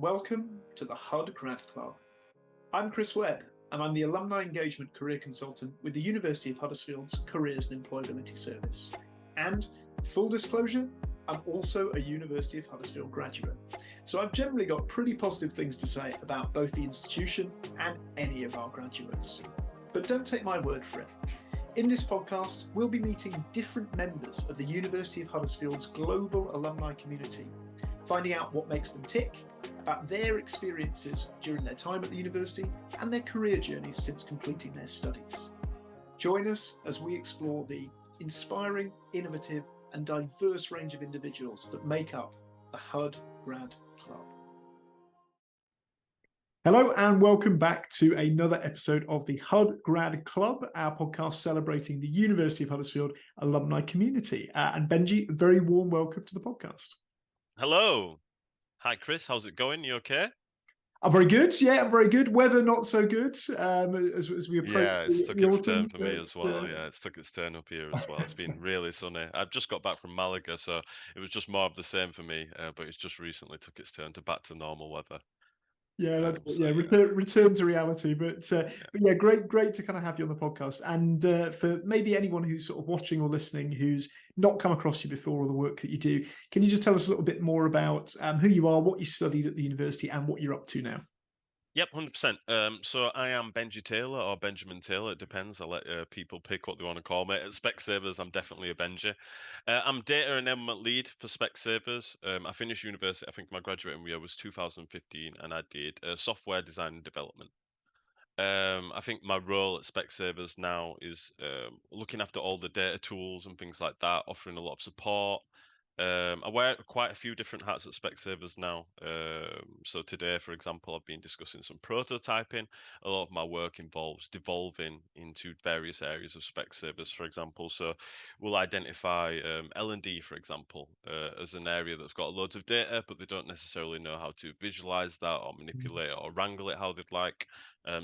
Welcome to the Hud Grad Club. I'm Chris Webb, and I'm the Alumni Engagement Career Consultant with the University of Huddersfield's Careers Employability Service. And, full disclosure, I'm also a University of Huddersfield graduate. So I've generally got pretty positive things to say about both the institution and any of our graduates. But don't take my word for it. In this podcast, we'll be meeting different members of the University of Huddersfield's global alumni community, finding out what makes them tick, about their experiences during their time at the university and their career journeys since completing their studies. Join us as we explore the inspiring, innovative and diverse range of individuals that make up the Hud Grad Club. Hello and welcome back to another episode of the Hud Grad Club, our podcast celebrating the University of Huddersfield alumni community. And Benji, a very warm welcome to the podcast. Hello. Hi, Chris. How's it going? You okay? I'm very good. Yeah, I'm very good. Weather not so good as we approach. Yeah, it's took the its autumn, turn for me as well. Yeah, it's took its turn up here as well. It's been really sunny. I've just got back from Malaga, so it was just more of the same for me. But it's just recently took its turn to back to normal weather. Yeah, that's it. Yeah, return to reality. But yeah, great to kind of have you on the podcast. And for maybe anyone who's sort of watching or listening who's not come across you before or the work that you do, can you just tell us a little bit more about who you are, what you studied at the university, and what you're up to now? Yep, 100%. So I am Benji Taylor or Benjamin Taylor. It depends. I let people pick what they want to call me. At Specsavers, I'm definitely a Benji. I'm Data Enablement Lead for Specsavers. I finished university. I think my graduating year was 2015, and I did software design and development. I think my role at Specsavers now is looking after all the data tools and things like that, offering a lot of support. I wear quite a few different hats at Specsavers now. So today, for example, I've been discussing some prototyping. A lot of my work involves devolving into various areas of Specsavers, for example. So we'll identify L&D, for example, as an area that's got loads of data, but they don't necessarily know how to visualize that or manipulate it or wrangle it how they'd like.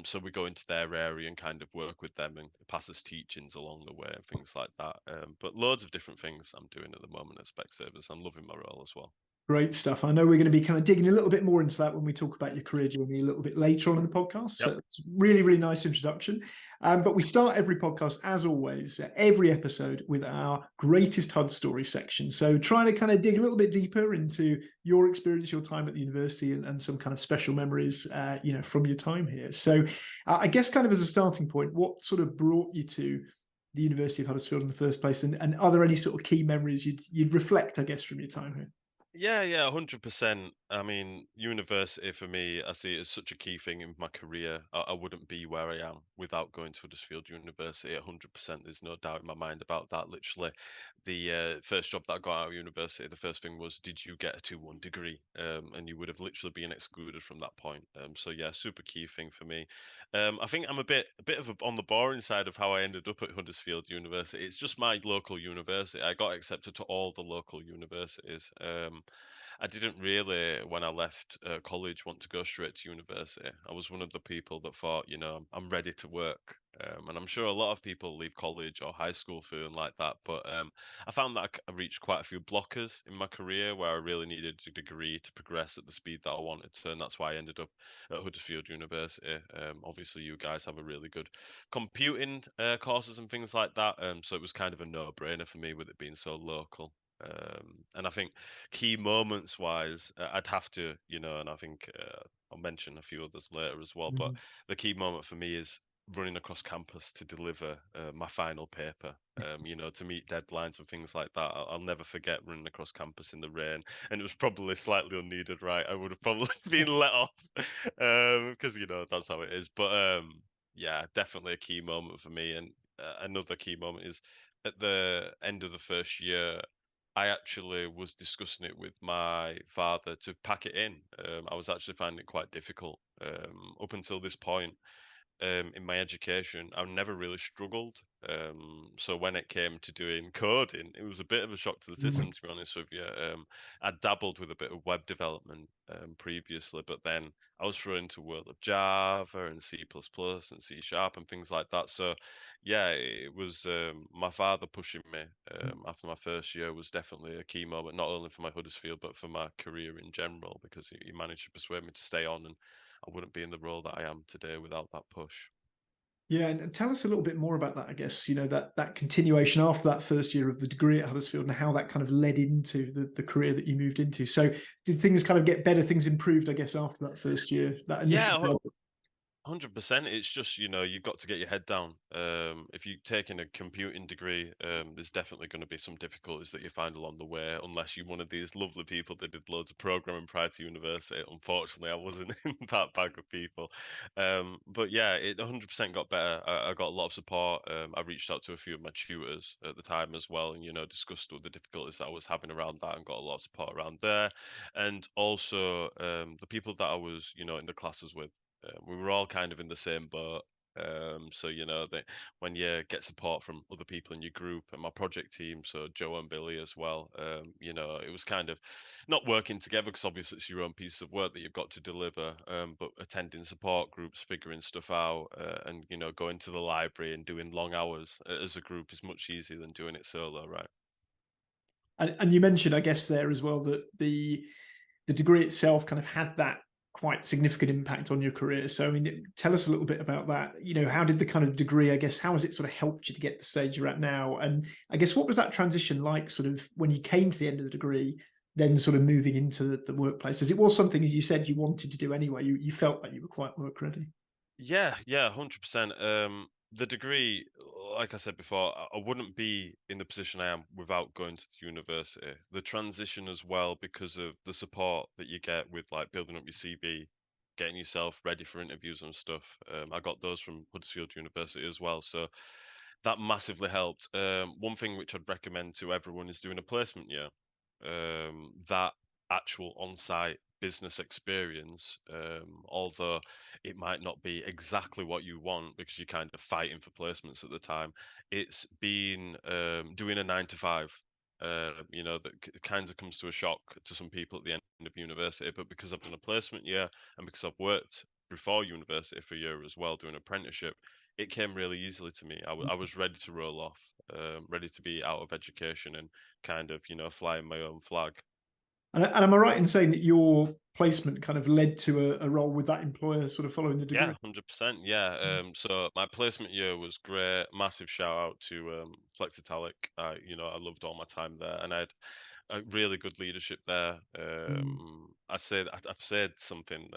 So we go into their area and kind of work with them and pass us teachings along the way and things like that. But loads of different things I'm doing at the moment at Specsavers. I'm loving my role as well. Great stuff. I know we're going to be kind of digging a little bit more into that when we talk about your career journey a little bit later on in the podcast. Yep. So it's really nice introduction. But we start every podcast, as always, every episode with our greatest HUD story section. So trying to kind of dig a little bit deeper into your experience, your time at the university and some kind of special memories, from your time here. So I guess kind of as a starting point, what sort of brought you to the University of Huddersfield in the first place? And are there any sort of key memories you'd reflect, I guess, from your time here? Yeah, 100%. I mean, university for me, I see it as such a key thing in my career. I wouldn't be where I am without going to Huddersfield University. 100%. There's no doubt in my mind about that. Literally, the first job that I got out of university, the first thing was, did you get a 2-1 degree? And you would have literally been excluded from that point. So yeah, super key thing for me. I think I'm a bit of on the boring side of how I ended up at Huddersfield University. It's just my local university. I got accepted to all the local universities. I didn't really, when I left college, want to go straight to university. I was one of the people that thought, I'm ready to work. And I'm sure a lot of people leave college or high school feeling like that. But I found that I reached quite a few blockers in my career where I really needed a degree to progress at the speed that I wanted to. And that's why I ended up at Huddersfield University. Obviously, you guys have a really good computing courses and things like that. So it was kind of a no-brainer for me with it being so local. And I think key moments wise, I'd have to, and I think I'll mention a few others later as well. But the key moment for me is running across campus to deliver my final paper, to meet deadlines and things like that. I'll never forget running across campus in the rain, and it was probably slightly unneeded, right? I would have probably been let off because that's how it is. But yeah, definitely a key moment for me. And another key moment is at the end of the first year. I actually was discussing it with my father to pack it in. I was actually finding it quite difficult up until this point. in my education, I never really struggled. So when it came to doing coding, it was a bit of a shock to the system, to be honest with you. I dabbled with a bit of web development previously, but then I was thrown into the world of Java and C++ and C Sharp and things like that. So yeah, it was my father pushing me after my first year was definitely a key moment, not only for my Huddersfield, but for my career in general, because he managed to persuade me to stay on, and I wouldn't be in the role that I am today without that push. Yeah, and tell us a little bit more about that, I guess, that continuation after that first year of the degree at Huddersfield and how that kind of led into the career that you moved into. So did things kind of get better, things improved, I guess, after that first year, that initial Yeah, job? 100%. It's just, you've got to get your head down. If you're taking a computing degree, there's definitely going to be some difficulties that you find along the way, unless you're one of these lovely people that did loads of programming prior to university. Unfortunately, I wasn't in that bag of people. But yeah, it 100% got better. I got a lot of support. I reached out to a few of my tutors at the time as well, and discussed all the difficulties that I was having around that, and got a lot of support around there. And also the people that I was, in the classes with. We were all kind of in the same boat. So that when you get support from other people in your group and my project team, so Joe and Billy as well, it was kind of not working together because obviously it's your own piece of work that you've got to deliver, but attending support groups, figuring stuff out, and going to the library and doing long hours as a group is much easier than doing it solo, right? And you mentioned, I guess, there as well that the degree itself kind of had that quite significant impact on your career. So, I mean, tell us a little bit about that. How did the kind of degree, I guess, how has it sort of helped you to get to the stage you're at now? And I guess, what was that transition like, sort of, when you came to the end of the degree, then sort of moving into the workplace? As it was something that you said you wanted to do anyway. You felt like you were quite work ready. Yeah, 100%. The degree, like I said before, I wouldn't be in the position I am without going to the university. The transition as well, because of the support that you get with like building up your CV, getting yourself ready for interviews and stuff. I got those from Huddersfield University as well, so that massively helped. One thing which I'd recommend to everyone is doing a placement year. That actual on-site business experience, although it might not be exactly what you want because you're kind of fighting for placements at the time, it's been doing a 9 to 5. That kind of comes to a shock to some people at the end of university, but because I've done a placement year and because I've worked before university for a year as well doing apprenticeship, it came really easily to me. I was ready to roll off, ready to be out of education and kind of, flying my own flag. And am I right in saying that your placement kind of led to a role with that employer, sort of following the Yeah, degree? 100%. Yeah. So my placement year was great. Massive shout out to Flexitalic. I loved all my time there, and I had a really good leadership there. Mm, I've said something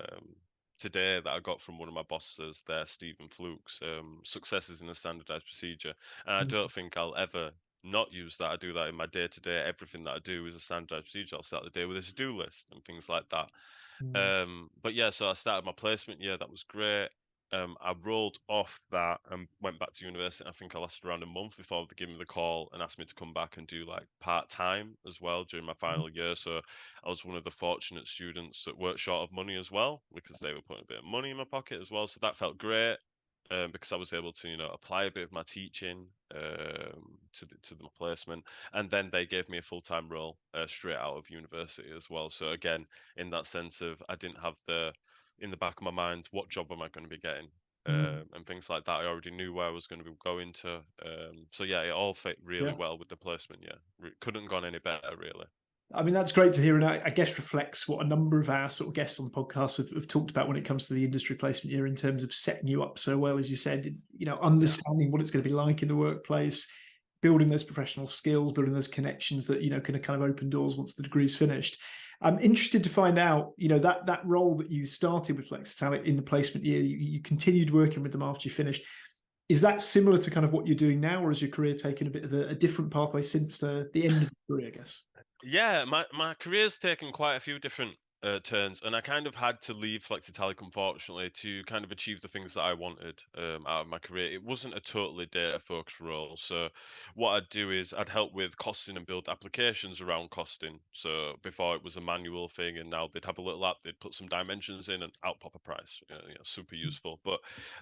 today that I got from one of my bosses there, Stephen Flukes. Success is in a standardized procedure, and I mm, don't think I'll ever not use that. I do that in my day to day. Everything that I do is a standardized procedure. I'll start the day with a to-do list and things like that. mm, But yeah, so I started my placement year. That was great. I rolled off that and went back to university. I think I lasted around a month before they gave me the call and asked me to come back and do like part time as well during my mm, final year. So I was one of the fortunate students that weren't short of money as well because they were putting a bit of money in my pocket as well. So that felt great. Because I was able to, apply a bit of my teaching to the placement, and then they gave me a full time role straight out of university as well. So again, in that sense of I didn't have in the back of my mind, what job am I going to be getting? mm. And things like that. I already knew where I was going to be going to. So yeah, it all fit really Yeah. well with the placement. Yeah, couldn't have gone any better, really. I mean, that's great to hear, and I guess reflects what a number of our sort of guests on the podcast have talked about when it comes to the industry placement year in terms of setting you up so well, as you said, Yeah. understanding what it's going to be like in the workplace, building those professional skills, building those connections that, can kind of open doors once the degree's finished. I'm interested to find out, that role that you started with Flexitalic in the placement year, you continued working with them after you finished. Is that similar to kind of what you're doing now, or has your career taken a bit of a different pathway since the end of the career, I guess? Yeah, my career's taken quite a few different turns, and I kind of had to leave Flexitalic, unfortunately, to kind of achieve the things that I wanted out of my career. It wasn't a totally data focused role. So, what I'd do is I'd help with costing and build applications around costing. So, before it was a manual thing, and now they'd have a little app, they'd put some dimensions in and out pop a price. Super useful. But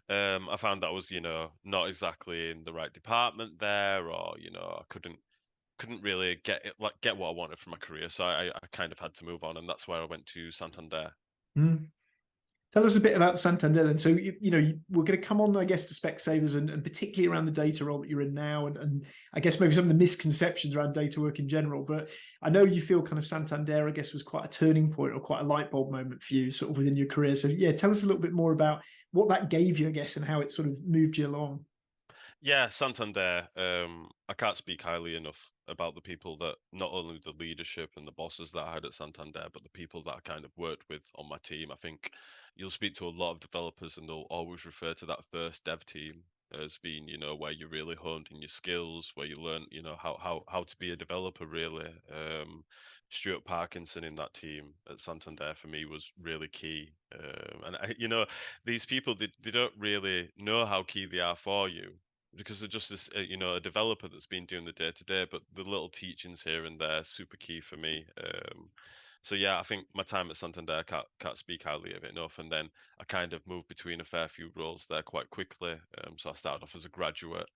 I found that was, not exactly in the right department there, or, I couldn't really get what I wanted from my career. So I kind of had to move on, and that's where I went to Santander. Mm. Tell us a bit about Santander then. So, we're going to come on, I guess, to Specsavers and particularly around the data role that you're in now, and I guess maybe some of the misconceptions around data work in general. But I know you feel kind of Santander, I guess, was quite a turning point or quite a light bulb moment for you sort of within your career. So yeah, tell us a little bit more about what that gave you, I guess, and how it sort of moved you along. Yeah, Santander. I can't speak highly enough about the people that, not only the leadership and the bosses that I had at Santander, but the people that I kind of worked with on my team. I think you'll speak to a lot of developers, and they'll always refer to that first dev team as being, where you really honed in your skills, where you learn, how to be a developer really. Stuart Parkinson in that team at Santander for me was really key. And these people, they don't really know how key they are for you, because they're just this, a developer that's been doing the day to day, but the little teachings here and there super key for me. So yeah, I think my time at Santander, I can't speak highly of it enough. And then I kind of moved between a fair few roles there quite quickly. So I started off as a graduate.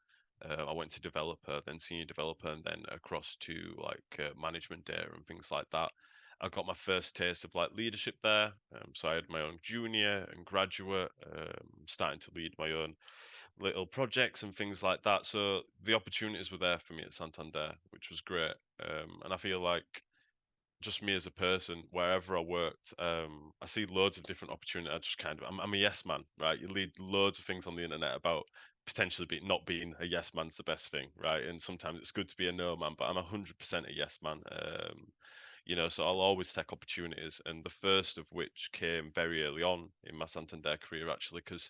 I went to developer, then senior developer, and then across to like management data and things like that. I got my first taste of like leadership there. So I had my own junior and graduate, starting to lead my own little projects and things like that. So the opportunities were there for me at Santander, which was great. And I feel like, just me as a person, wherever I worked, I see loads of different opportunities. I just I'm a yes man, right? You read loads of things on the internet about potentially not being a yes man's the best thing, right? And sometimes it's good to be a no man, but I'm 100% a yes man. So I'll always take opportunities, and the first of which came very early on in my Santander career, actually, because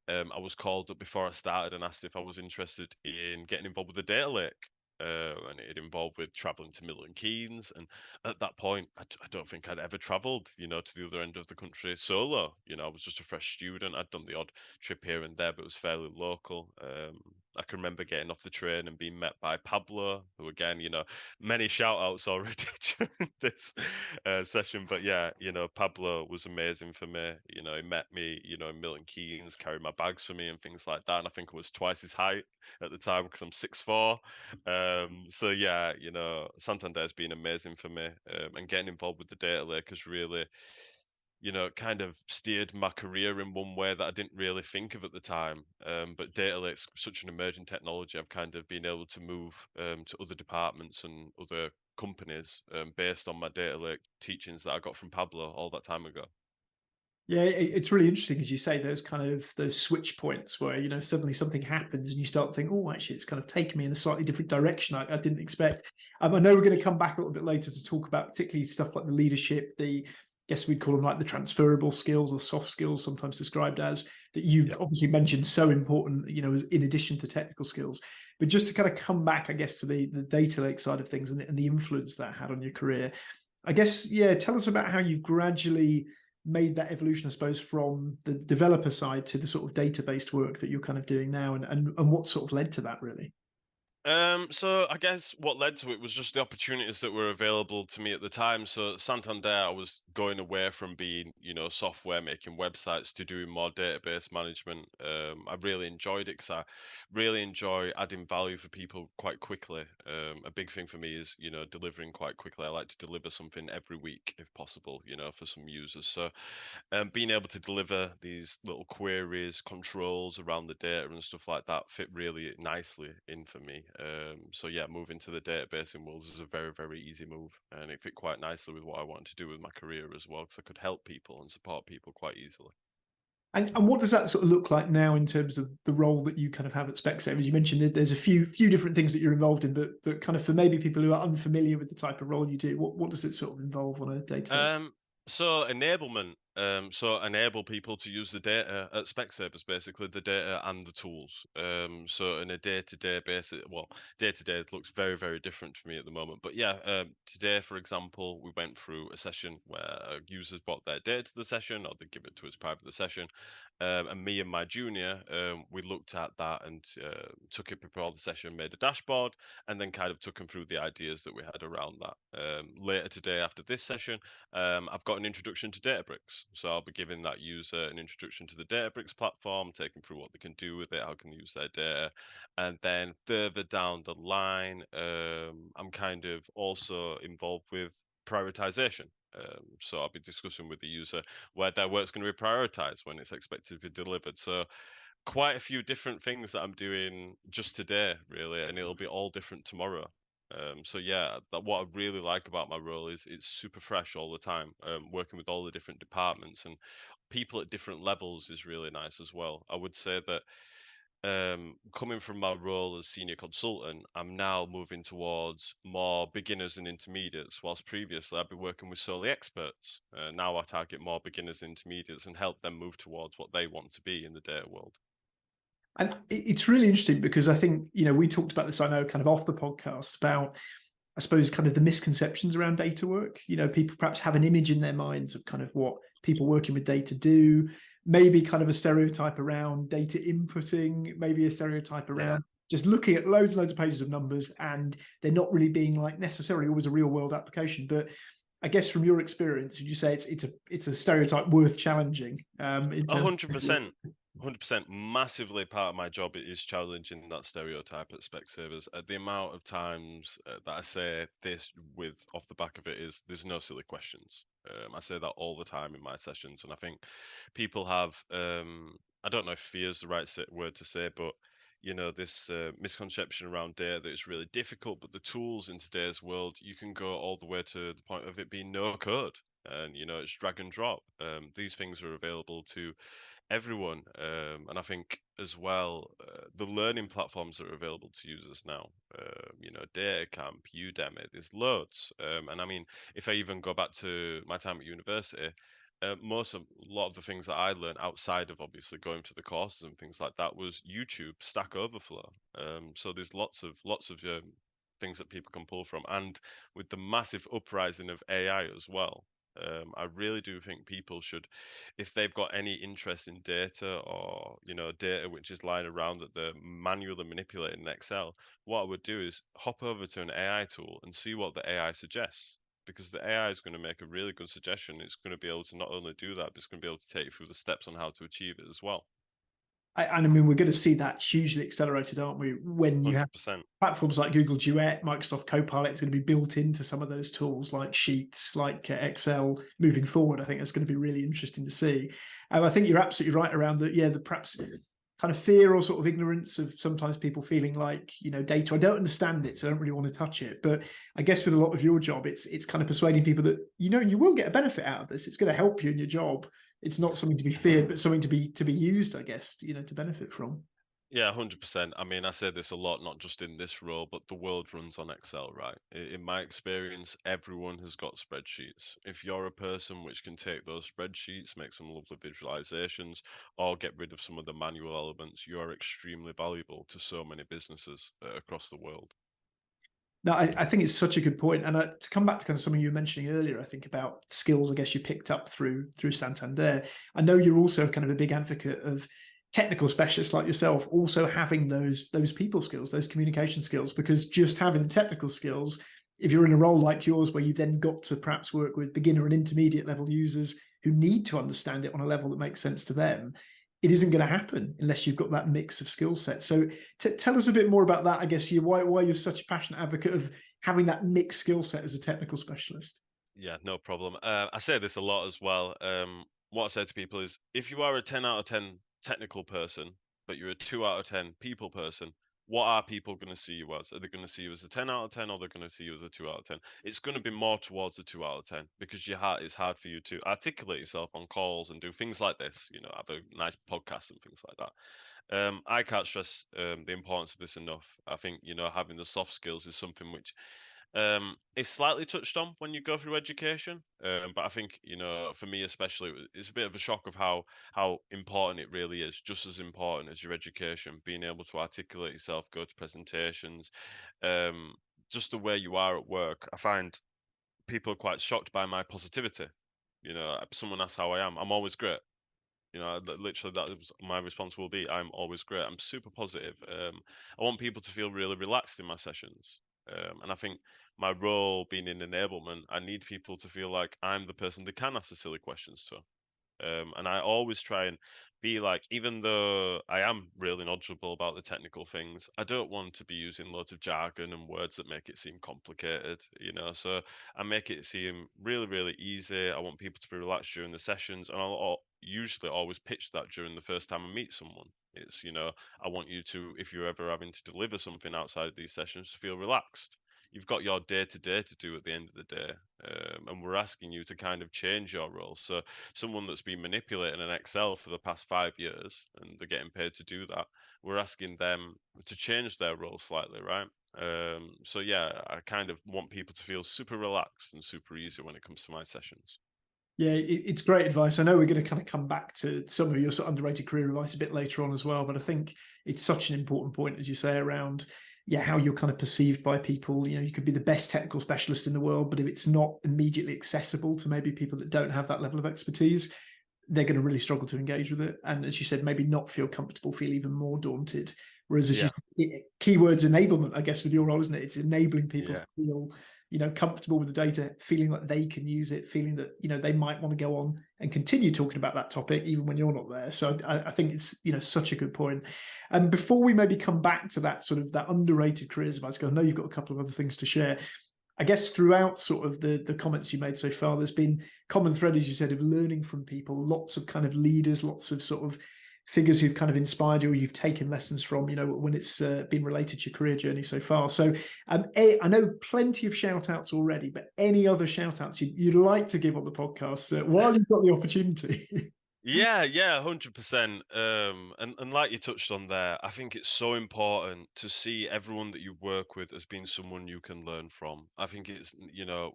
I was called up before I started and asked if I was interested in getting involved with the data lake. And it involved with traveling to Milton Keynes. And at that point, I don't think I'd ever traveled, to the other end of the country solo. I was just a fresh student. I'd done the odd trip here and there, but it was fairly local. I can remember getting off the train and being met by Pablo, who again, many shout outs already during this session. But yeah, Pablo was amazing for me. He met me, in Milton Keynes, carried my bags for me and things like that. And I think I was twice his height at the time because I'm 6'4". So yeah, Santander's been amazing for me. And getting involved with the data lake has really, kind of steered my career in one way that I didn't really think of at the time. But data lake's such an emerging technology. I've kind of been able to move to other departments and other companies based on my data lake teachings that I got from Pablo all that time ago. Yeah, it's really interesting, as you say, those switch points where suddenly something happens and you start to think, oh, actually, it's kind of taken me in a slightly different direction I didn't expect. I know we're going to come back a little bit later to talk about particularly stuff like the leadership, I guess we'd call them like the transferable skills or soft skills, sometimes described as, that you've Yeah. obviously mentioned so important, in addition to technical skills. But just to kind of come back, I guess, to the data lake side of things and the influence that had on your career, I guess, yeah, tell us about how you've gradually made that evolution, I suppose, from the developer side to the sort of data-based work that you're kind of doing now, and what sort of led to that, really. So I guess what led to it was just the opportunities that were available to me at the time. So Santander, I was going away from being, software making websites to doing more database management. I really enjoyed it because I really enjoy adding value for people quite quickly. A big thing for me is, delivering quite quickly. I like to deliver something every week if possible, for some users. So being able to deliver these little queries, controls around the data and stuff like that fit really nicely in for me. So yeah, moving to the database in Wolves is a very, very easy move, and it fit quite nicely with what I wanted to do with my career as well, because I could help people and support people quite easily. And what does that sort of look like now in terms of the role that you kind of have at Specsavers? You mentioned that there's a few different things that you're involved in, but kind of for maybe people who are unfamiliar with the type of role you do, what does it sort of involve on a day-to-day? Um, so enablement So enable people to use the data at Specsavers, basically the data and the tools. So in a day-to-day basis, well, day-to-day looks very, very different for me at the moment. But yeah, today, for example, we went through a session where users brought their data to the session, or they give it to us prior to the session. And me and my junior, we looked at that and took it before the session, made a dashboard, and then kind of took them through the ideas that we had around that. Later today, after this session, I've got an introduction to Databricks. So I'll be giving that user an introduction to the Databricks platform, taking through what they can do with it, how can they use their data. And then further down the line, I'm kind of also involved with prioritization. So I'll be discussing with the user where their work's going to be prioritized when it's expected to be delivered. So quite a few different things that I'm doing just today, really, and it'll be all different tomorrow. So yeah, what I really like about my role is it's super fresh all the time. Working with all the different departments and people at different levels is really nice as well. I would say that coming from my role as senior consultant, I'm now moving towards more beginners and intermediates, whilst previously I've been working with solely experts. Now I target more beginners and intermediates and help them move towards what they want to be in the data world. And it's really interesting because I think, we talked about this, I know, kind of off the podcast about, I suppose, kind of the misconceptions around data work. People perhaps have an image in their minds of kind of what people working with data do, maybe kind of a stereotype around data inputting, maybe a stereotype around just looking at loads and loads of pages of numbers, and they're not really being like necessarily always a real world application. But I guess from your experience, would you say it's a stereotype worth challenging? In terms of 100%. 100% massively part of my job is challenging that stereotype at Specsavers. The amount of times that I say this with off the back of it is there's no silly questions. I say that all the time in my sessions, and I think people have I don't know if fear is the right word to say, but this misconception around data that it's really difficult. But the tools in today's world, you can go all the way to the point of it being no code, and it's drag and drop. These things are available to everyone. And I think as well, the learning platforms that are available to users now, Data Camp, Udemy, there's loads. And I mean, if I even go back to my time at university, a lot of the things that I learned outside of obviously going to the courses and things like that was YouTube, Stack Overflow. So there's lots of things that people can pull from, and with the massive uprising of AI as well. I really do think people should, if they've got any interest in data or data which is lying around that they're manually manipulating in Excel, what I would do is hop over to an AI tool and see what the AI suggests. Because the AI is going to make a really good suggestion. It's going to be able to not only do that, but it's going to be able to take you through the steps on how to achieve it as well. And I mean, we're going to see that hugely accelerated, aren't we? When you have 100%. platforms like Google Duet, Microsoft Copilot is going to be built into some of those tools like Sheets, like Excel moving forward. I think that's going to be really interesting to see. And I think you're absolutely right around the perhaps kind of fear or sort of ignorance of sometimes people feeling like, data, I don't understand it, so I don't really want to touch it. But I guess with a lot of your job, it's kind of persuading people that, you will get a benefit out of this. It's going to help you in your job. It's not something to be feared, but something to be used, I guess, to benefit from. Yeah, 100%. I mean, I say this a lot, not just in this role, but the world runs on Excel, right? In my experience, everyone has got spreadsheets. If you're a person which can take those spreadsheets, make some lovely visualizations, or get rid of some of the manual elements, you are extremely valuable to so many businesses across the world. No, I think it's such a good point. And to come back to kind of something you were mentioning earlier, I think about skills, I guess you picked up through Santander. I know you're also kind of a big advocate of technical specialists like yourself also having those people skills, those communication skills, because just having the technical skills, if you're in a role like yours where you've then got to perhaps work with beginner and intermediate level users who need to understand it on a level that makes sense to them, it isn't going to happen unless you've got that mix of skill sets. So tell us a bit more about that, I guess, why you're such a passionate advocate of having that mixed skill set as a technical specialist. Yeah, no problem. I say this a lot as well. What I say to people is if you are a 10 out of 10 technical person, but you're a 2 out of 10 people person, what are people going to see you as? Are they going to see you as a 10 out of 10 or they're going to see you as a 2 out of 10? It's going to be more towards a 2 out of 10 because it's hard for you to articulate yourself on calls and do things like this, have a nice podcast and things like that. I can't stress the importance of this enough. I think, having the soft skills is something which It's slightly touched on when you go through education, but I think for me especially, it's a bit of a shock of how important it really is. Just as important as your education, being able to articulate yourself, go to presentations, um, just the way you are at work. I find people are quite shocked by my positivity. Someone asks how I am. I'm always great. Literally, that is my response will be, I'm always great. I'm super positive. I want people to feel really relaxed in my sessions. And I think my role being in enablement, I need people to feel like I'm the person they can ask the silly questions to. And I always try and be like, even though I am really knowledgeable about the technical things, I don't want to be using loads of jargon and words that make it seem complicated. So I make it seem really, really easy. I want people to be relaxed during the sessions, and I'll usually always pitch that during the first time I meet someone. I want you to, if you're ever having to deliver something outside of these sessions, to feel relaxed. You've got your day to day to do at the end of the day, and we're asking you to kind of change your role. So someone that's been manipulating an Excel for the past 5 years and they're getting paid to do that, we're asking them to change their role slightly, right? So yeah, I kind of want people to feel super relaxed and super easy when it comes to my sessions. Yeah, it's great advice. I know we're going to kind of come back to some of your sort of underrated career advice a bit later on as well, but I think it's such an important point, as you say, around how you're kind of perceived by people. You could be the best technical specialist in the world, but if it's not immediately accessible to maybe people that don't have that level of expertise, they're going to really struggle to engage with it. And as you said, maybe not feel comfortable, feel even more daunted. Whereas, as Yeah, keywords enablement, I guess, with your role, isn't it? It's enabling people yeah, to feel, comfortable with the data, feeling like they can use it, feeling that, they might want to go on and continue talking about that topic even when you're not there. So I think it's, such a good point. And before we maybe come back to that sort of that underrated careers advice, because I know you've got a couple of other things to share. I guess throughout sort of the comments you made so far, there's been common thread, as you said, of learning from people, lots of kind of leaders, lots of sort of figures who've kind of inspired you or you've taken lessons from, when it's been related to your career journey so far. So I know plenty of shout outs already, but any other shout outs you'd like to give on the podcast while you've got the opportunity? yeah, 100%. And like you touched on there, I think it's so important to see everyone that you work with as being someone you can learn from. I think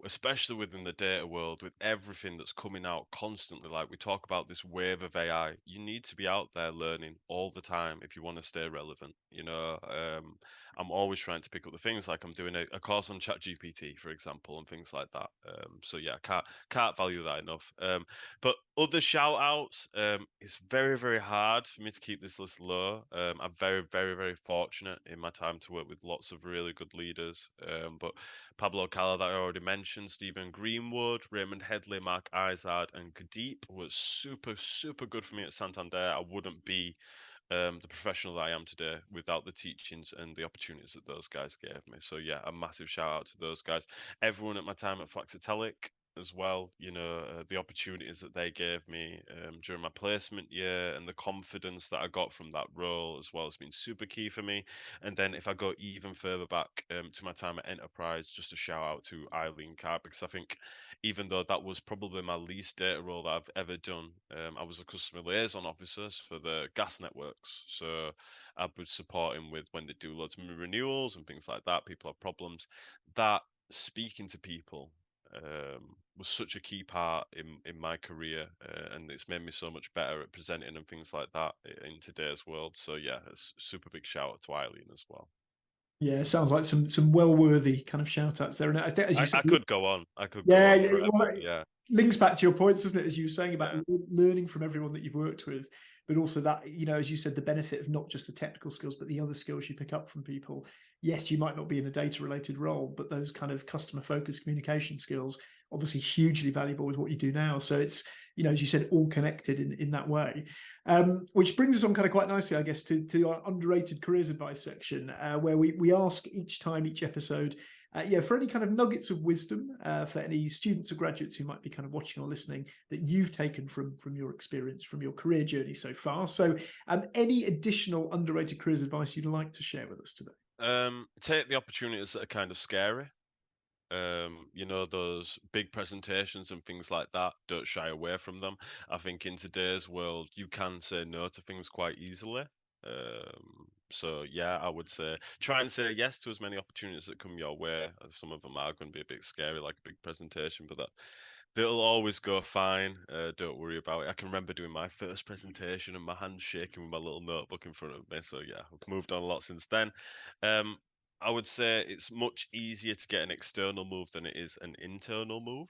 especially within the data world, with everything that's coming out constantly, like we talk about this wave of AI, you need to be out there learning all the time if you want to stay relevant. I'm always trying to pick up the things, like I'm doing a course on ChatGPT, for example, and things like that. So yeah, can't value that enough. But other shout outs, it's very, very hard for me to keep this list low. I'm very, very, very fortunate in my time to work with lots of really good leaders. But Pablo Cala, that I already mentioned, Stephen Greenwood, Raymond Headley, Mark Izard, and Kadeep was super, super good for me at Santander. I wouldn't be the professional that I am today without the teachings and the opportunities that those guys gave me. So yeah, a massive shout out to those guys. Everyone at my time at Flaxitelic as well, the opportunities that they gave me during my placement year and the confidence that I got from that role as well has been super key for me. And then if I go even further back to my time at Enterprise, just a shout out to Eileen Carr, because I think even though that was probably my least data role that I've ever done, I was a customer liaison officer for the gas networks. So I would support him with when they do loads of renewals and things like that. People have problems. That speaking to people was such a key part in my career, and it's made me so much better at presenting and things like that in today's world. So yeah, it's super big shout out to Eileen as well. Yeah, it sounds like some well worthy kind of shout outs there. And I think, as you said, I could go on. I could go yeah, on yeah, forever. well, that Yeah, links back to your points, doesn't it? As you were saying about yeah, learning from everyone that you've worked with, but also that, as you said, the benefit of not just the technical skills, but the other skills you pick up from people. Yes, you might not be in a data related role, but those kind of customer focused communication skills, obviously hugely valuable with what you do now. So it's, as you said, all connected in that way. Which brings us on kind of quite nicely, I guess, to our underrated careers advice section, where we ask each episode, for any kind of nuggets of wisdom for any students or graduates who might be kind of watching or listening that you've taken from your experience, from your career journey so far. So any additional underrated careers advice you'd like to share with us today? take the opportunities that are kind of scary. Those big presentations and things like that, don't shy away from them. I think in today's world, you can say no to things quite easily. So yeah, I would say try and say yes to as many opportunities that come your way. Some of them are going to be a bit scary, like a big presentation, but they'll always go fine. Don't worry about it. I can remember doing my first presentation and my hands shaking with my little notebook in front of me. So yeah, I've moved on a lot since then. Um, I would say it's much easier to get an external move than it is an internal move.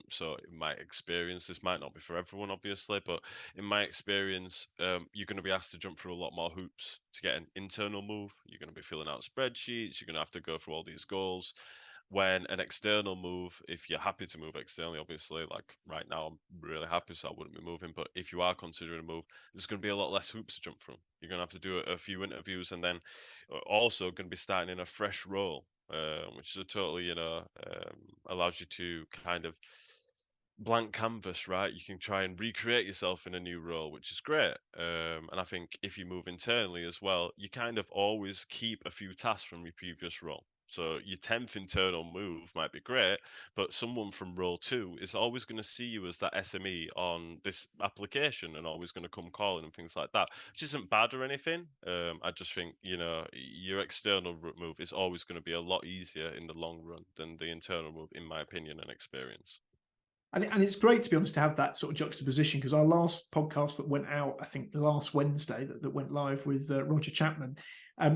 So in my experience, this might not be for everyone, obviously, but in my experience, you're going to be asked to jump through a lot more hoops to get an internal move. You're going to be filling out spreadsheets. You're going to have to go through all these goals. When an external move, if you're happy to move externally, obviously, like right now, I'm really happy, so I wouldn't be moving. But if you are considering a move, there's going to be a lot less hoops to jump through. You're going to have to do a few interviews, and then also going to be starting in a fresh role, which is a totally, allows you to kind of blank canvas, right? You can try and recreate yourself in a new role, which is great. And I think if you move internally as well, you kind of always keep a few tasks from your previous role. So your 10th internal move might be great, but someone from role 2 is always going to see you as that SME on this application and always going to come calling and things like that, which isn't bad or anything. I just think, your external move is always going to be a lot easier in the long run than the internal move, in my opinion and experience. And it's great, to be honest, to have that sort of juxtaposition, because our last podcast that went out, I think last Wednesday, that went live with Roger Chapman,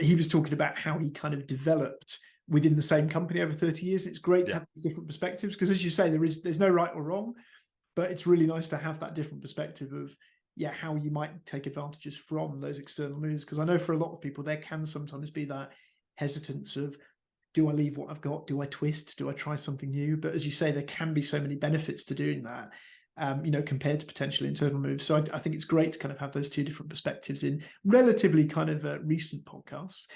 he was talking about how he kind of developed within the same company over 30 years. It's great to have these different perspectives, because as you say, there's no right or wrong, but it's really nice to have that different perspective of how you might take advantages from those external moves. Because I know for a lot of people, there can sometimes be that hesitance of, do I leave what I've got? Do I twist? Do I try something new? But as you say, there can be so many benefits to doing that, compared to potential internal moves. So I think it's great to kind of have those two different perspectives in relatively kind of recent podcasts.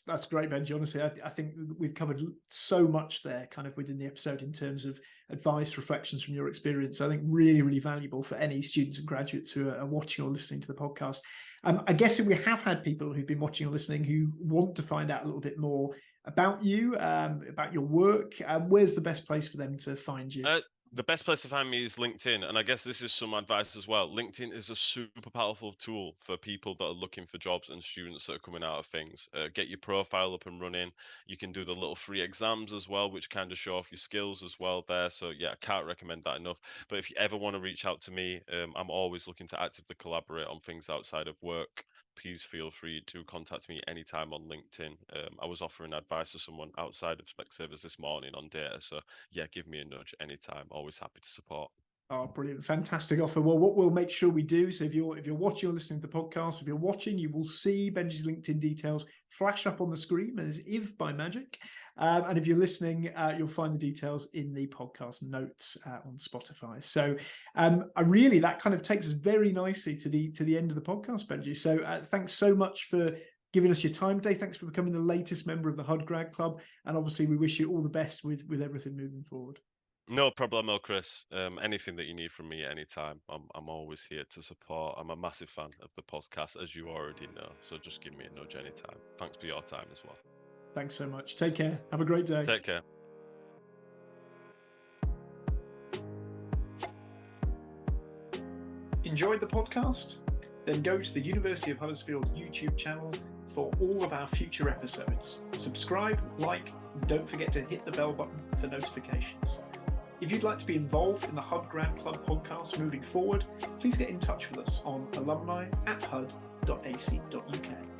That's great, Benji. Honestly, I think we've covered so much there kind of within the episode in terms of advice, reflections from your experience. I think really, really valuable for any students and graduates who are watching or listening to the podcast. I guess if we have had people who've been watching or listening who want to find out a little bit more about you, about your work, where's the best place for them to find you? The best place to find me is LinkedIn, and I guess this is some advice as well. LinkedIn is a super powerful tool for people that are looking for jobs and students that are coming out of things. Get your profile up and running. You can do the little free exams as well, which kind of show off your skills as well there. So yeah, I can't recommend that enough. But if you ever want to reach out to me, I'm always looking to actively collaborate on things outside of work. Please feel free to contact me anytime on LinkedIn. I was offering advice to someone outside of Specsavers this morning on data, so yeah, give me a nudge anytime. Always happy to support. Oh, brilliant. Fantastic offer. Well, what we'll make sure we do, so if you're watching or listening to the podcast, if you're watching, you will see Benji's LinkedIn details flash up on the screen as if by magic. And if you're listening, you'll find the details in the podcast notes on Spotify. So that kind of takes us very nicely to the end of the podcast, Benji. So thanks so much for giving us your time today. Thanks for becoming the latest member of the Hud Grad Club. And obviously, we wish you all the best with everything moving forward. No problemo, Chris. Anything that you need from me anytime, I'm always here to support. I'm a massive fan of the podcast, as you already know. So just give me a nudge anytime. Thanks for your time as well. Thanks so much. Take care. Have a great day. Take care. Enjoyed the podcast? Then go to the University of Huddersfield YouTube channel for all of our future episodes. Subscribe, like, and don't forget to hit the bell button for notifications. If you'd like to be involved in the Hud Grad Club podcast moving forward, please get in touch with us on alumni@hud.ac.uk.